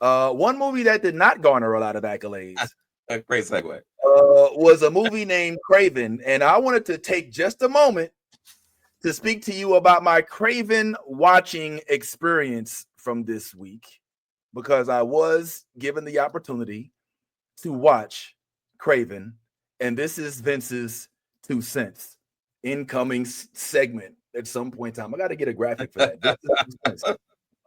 One movie that did not garner a lot of accolades. A great segue. Was a movie named Kraven, and I wanted to take just a moment to speak to you about my Kraven watching experience from this week, because I was given the opportunity to watch Kraven, and this is Vince's 2 cents incoming segment at some point in time. I got to get a graphic for that.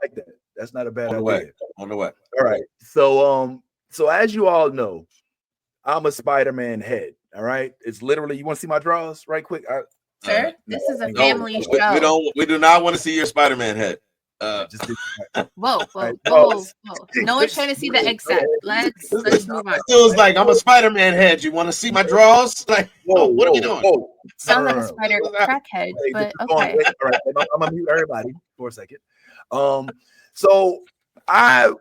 Like that. That's not a bad idea. On the way. All right. So as you all know, I'm a Spider-Man head. All right. It's literally, you want to see my drawers right quick? Sir, this is a family show. We do not want to see your Spider-Man head. Whoa. No one's trying to see the exact. Let's move on. Still is like, I'm a Spider-Man head. You want to see my drawers? Like, what are we doing? Sounds like a spider crackhead, but okay. All right, I'm gonna mute everybody for a second. So I,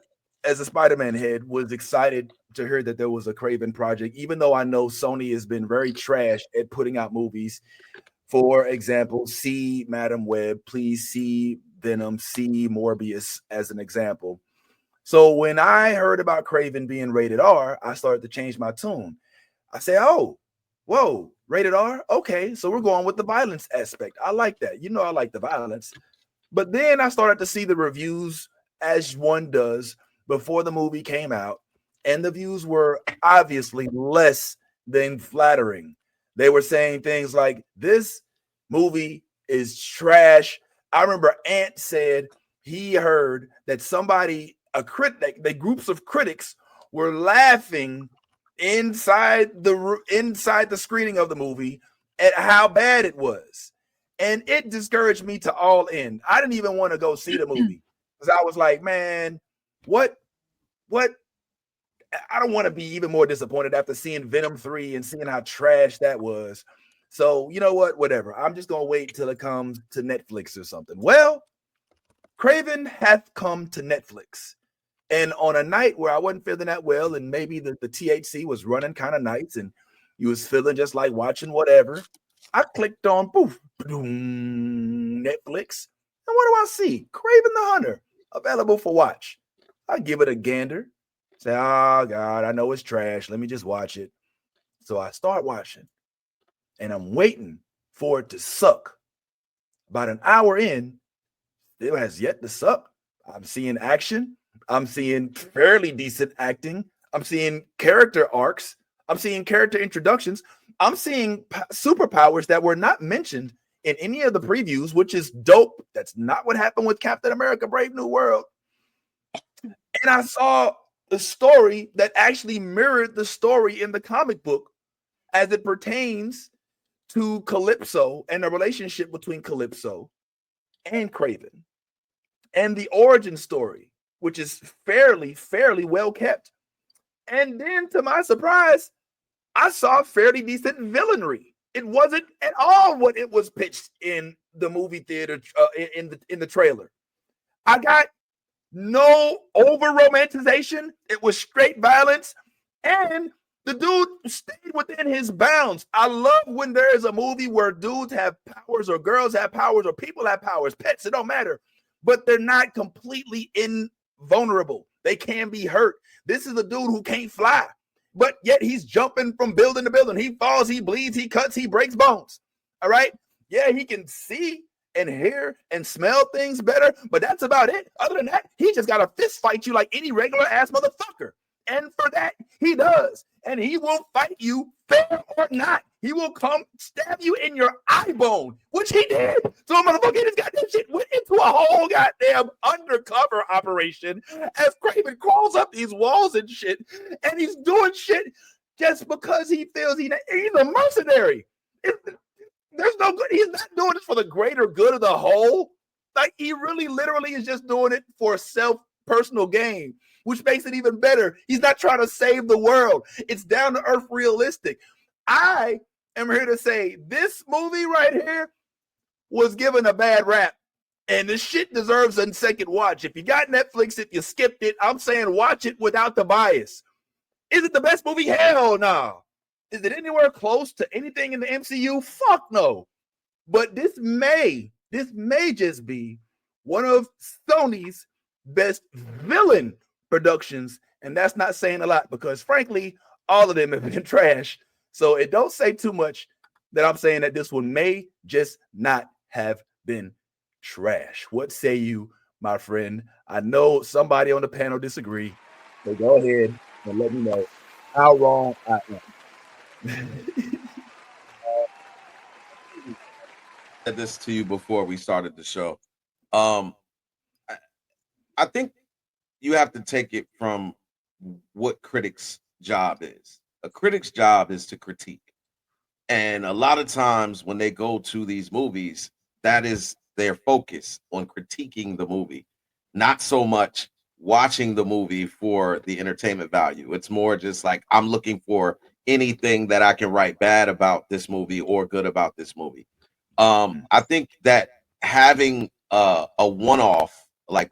as a Spider-Man head, was excited to hear that there was a Kraven project, even though I know Sony has been very trash at putting out movies. For example, see Madam Web, please see Venom, see Morbius as an example. So when I heard about Kraven being rated R, I started to change my tune. I say, oh, whoa, rated R? Okay, so we're going with the violence aspect. I like that. You know I like the violence. But then I started to see the reviews, as one does, before the movie came out, and the views were obviously less than flattering. They were saying things like, this movie is trash. I remember Ant said he heard that the groups of critics were laughing inside the screening of the movie at how bad it was. And it discouraged me to all end. I didn't even want to go see the movie because I was like, man, what? I don't want to be even more disappointed after seeing Venom 3 and seeing how trash that was. So, you know what? Whatever. I'm just going to wait till it comes to Netflix or something. Well, Kraven hath come to Netflix. And on a night where I wasn't feeling that well, and maybe the THC was running kind of nights, and you was feeling just like watching whatever, I clicked on Netflix. And what do I see? Kraven the Hunter, available for watch. I give it a gander. Say, oh, God, I know it's trash. Let me just watch it. So I start watching, and I'm waiting for it to suck. About an hour in, it has yet to suck. I'm seeing action. I'm seeing fairly decent acting. I'm seeing character arcs. I'm seeing character introductions. I'm seeing superpowers that were not mentioned in any of the previews, which is dope. That's not what happened with Captain America: Brave New World. And I saw the story that actually mirrored the story in the comic book as it pertains to Calypso and the relationship between Calypso and Kraven, and the origin story, which is fairly well kept. And then, to my surprise, I saw fairly decent villainry. It wasn't at all what it was pitched in the movie theater, in the trailer. I got no over romanticization. It was straight violence, and the dude stayed within his bounds. I love when there is a movie where dudes have powers, or girls have powers, or people have powers, pets, it don't matter, but they're not completely invulnerable. They can be hurt. This is a dude who can't fly, but yet he's jumping from building to building. He falls, he bleeds, he cuts, he breaks bones. All right. Yeah, he can see and hear and smell things better, but that's about it. Other than that, he just got to fist fight you like any regular ass motherfucker. And for that, he does. And he will fight you fair or not. He will come stab you in your eye bone, which he did. So a motherfucker, this goddamn shit went into a whole goddamn undercover operation as Kraven crawls up these walls and shit. And he's doing shit just because he feels he's a mercenary. There's no good. He's not doing it for the greater good of the whole. Like, he really literally is just doing it for personal gain, which makes it even better. He's not trying to save the world. It's down to earth realistic. I am here to say this movie right here was given a bad rap, and this shit deserves a second watch. If you got Netflix, if you skipped it, I'm saying watch it without the bias. Is it the best movie? Hell no. Is it anywhere close to anything in the MCU? Fuck no. But this may just be one of Sony's best villain productions, and that's not saying a lot because, frankly, all of them have been trash. So it don't say too much that I'm saying that this one may just not have been trash. What say you, my friend? I know somebody on the panel disagree, so go ahead and let me know how wrong I am. Said this to you before we started the show. I think you have to take it from what critics' job is. A critic's job is to critique. And a lot of times when they go to these movies, that is their focus on critiquing the movie, not so much watching the movie for the entertainment value. It's more just like, I'm looking for anything that I can write bad about this movie or good about this movie. I think that having a one-off, like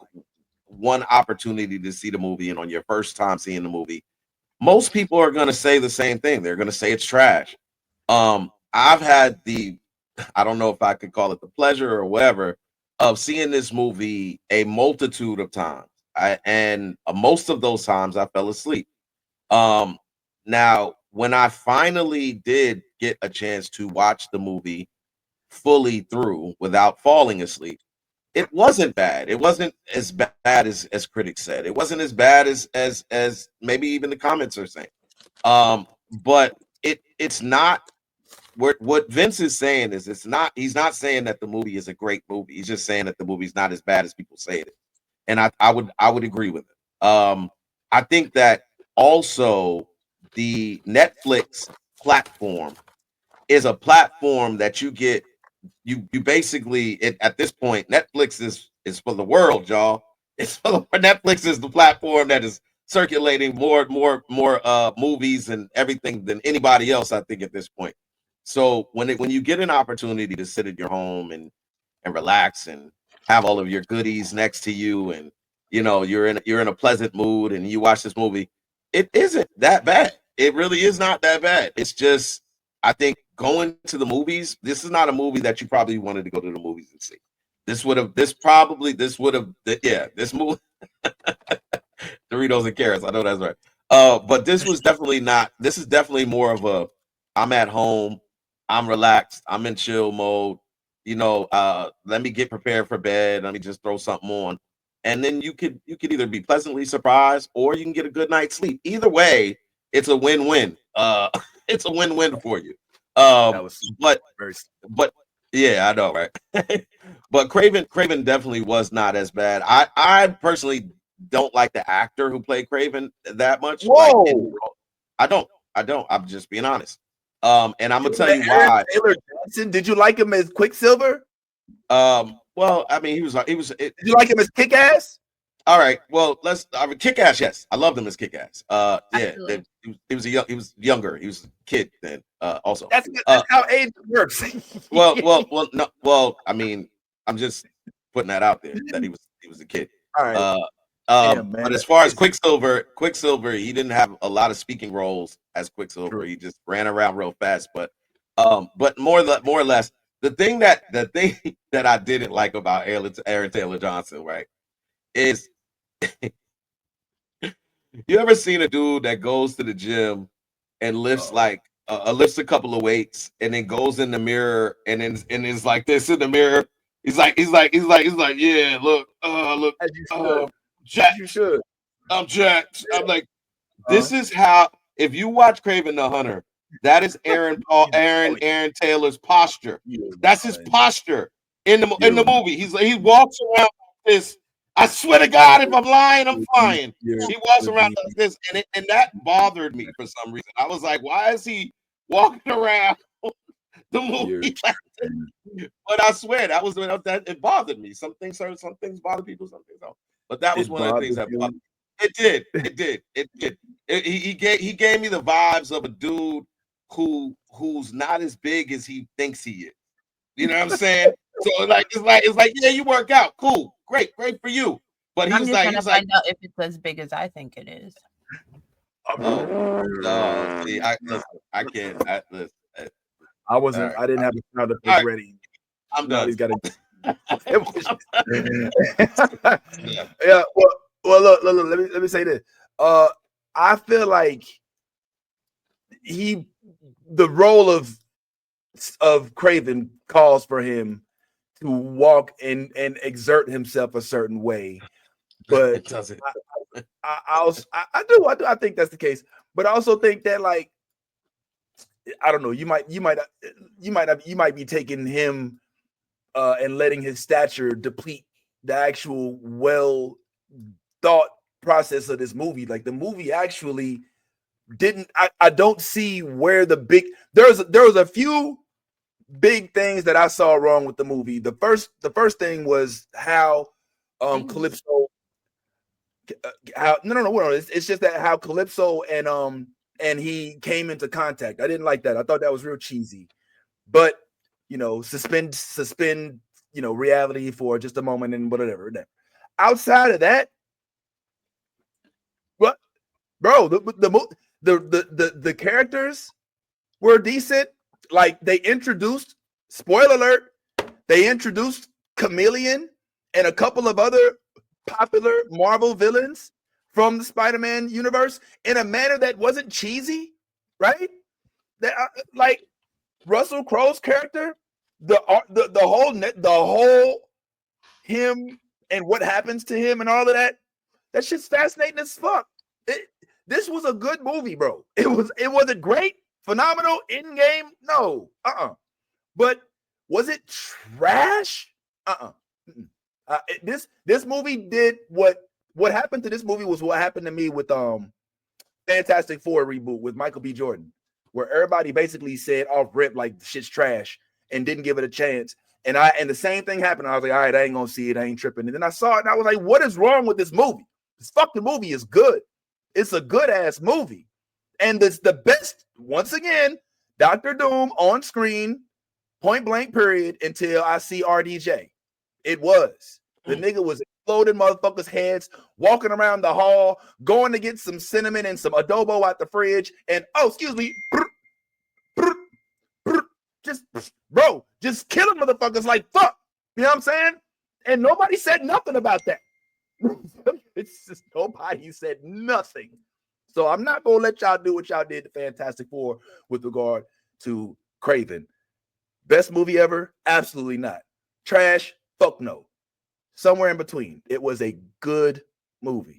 one opportunity to see the movie, and on your first time seeing the movie, most people are going to say the same thing. They're going to say it's trash. I've had I don't know if I could call it the pleasure or whatever, of seeing this movie a multitude of times. And most of those times I fell asleep. Now, when I finally did get a chance to watch the movie fully through without falling asleep, it wasn't bad. It wasn't as bad as critics said. It wasn't as bad as maybe even the comments are saying. But it's not what Vince is saying is he's not saying that the movie is a great movie. He's just saying that the movie's not as bad as people say it is. And I would agree with it. I think that also the Netflix platform is a platform that you get. You basically at this point, Netflix is for the world, y'all. Netflix is the platform that is circulating more movies and everything than anybody else, I think, at this point. So when you get an opportunity to sit at your home and relax and have all of your goodies next to you, and you're in a pleasant mood, and you watch this movie, it isn't that bad. It really is not that bad. It's just, I think, going to the movies, this is not a movie that you probably wanted to go to the movies and see. This movie, Doritos and carrots. I know that's right. But this is definitely more of a, I'm at home, I'm relaxed, I'm in chill mode. Let me get prepared for bed. Let me just throw something on. And then you could either be pleasantly surprised or you can get a good night's sleep. Either way, it's a win-win. It's a win-win for you. But yeah, I know, right? But Kraven definitely was not as bad. I personally don't like the actor who played Kraven that much. Whoa. I don't. I'm just being honest. And I'm gonna tell you why. Taylor Johnson, did you like him as Quicksilver? Well, I mean, did you like him as Kick-Ass? All right. Well, Kick-Ass. Yes, I loved him as Kick-Ass. Yeah, he was younger. He was a kid then. Also, that's how age works. Well. I mean, I'm just putting that out there that he was a kid. All right. But as far as Quicksilver, he didn't have a lot of speaking roles as Quicksilver. True. He just ran around real fast. But more or less, the thing that I didn't like about Aaron Taylor Johnson, right, is you ever seen a dude that goes to the gym and lifts lifts a couple of weights and then goes in the mirror and is like this in the mirror? He's like, yeah, look, Jack, you should. I'm jacked. I'm like, this is how, if you watch Kraven the Hunter, that is Aaron Taylor's posture. That's his posture in the movie. He walks around like this. I swear to God, if I'm lying, I'm flying. He walks around like this, and that bothered me for some reason. I was like, why is he walking around the movie like this? But I swear that it bothered me. Some things bother people, some things don't. But that was one of the things that bothered me. It did. He gave me the vibes of a dude who's not as big as he thinks he is. You know what I'm saying? So it's like, yeah, you work out, cool, great for you. But I'm just gonna find out if it's as big as I think it is. See, I can't. I wasn't. I didn't have the sound effect ready. I'm done. He's got to. Yeah. Well, Well, look, let me say this. I feel like the role of Kraven calls for him to walk and exert himself a certain way, but It doesn't. I think that's the case. But I also think that, like, I don't know, you might be taking him and letting his stature deplete the actual well thought process of this movie. Like, the movie actually didn't. I don't see where there was a few big things that I saw wrong with the movie. The first thing was how Calypso how no, it's just that how Calypso and he came into contact. I didn't like that. I thought that was real cheesy. But suspend reality for just a moment and whatever. Outside of that, what, bro, the characters were decent. Like, they introduced, spoiler alert, they introduced Chameleon and a couple of other popular Marvel villains from the Spider-Man universe in a manner that wasn't cheesy, right? That like Russell Crowe's character, the whole him and what happens to him and all of that. That shit's fascinating as fuck. This was a good movie, bro. It wasn't great, phenomenal, in game. No, But was it trash? This movie did what happened to this movie was what happened to me with Fantastic Four reboot with Michael B. Jordan, where everybody basically said off rip like shit's trash and didn't give it a chance. And the same thing happened. I was like, all right, I ain't gonna see it. I ain't tripping. And then I saw it and I was like, what is wrong with this movie? This fucking movie is good. It's a good ass movie. And it's the best, once again, Dr. Doom on screen, point blank period, until I see RDJ. It was. The nigga was exploding motherfuckers' heads, walking around the hall, going to get some cinnamon and some adobo out the fridge, and excuse me, just killing motherfuckers like fuck. You know what I'm saying? And nobody said nothing about that. It's just nobody said nothing. So I'm not gonna let y'all do what y'all did to Fantastic Four with regard to Kraven. Best movie ever? Absolutely not. Trash? Fuck no. Somewhere in between. It was a good movie.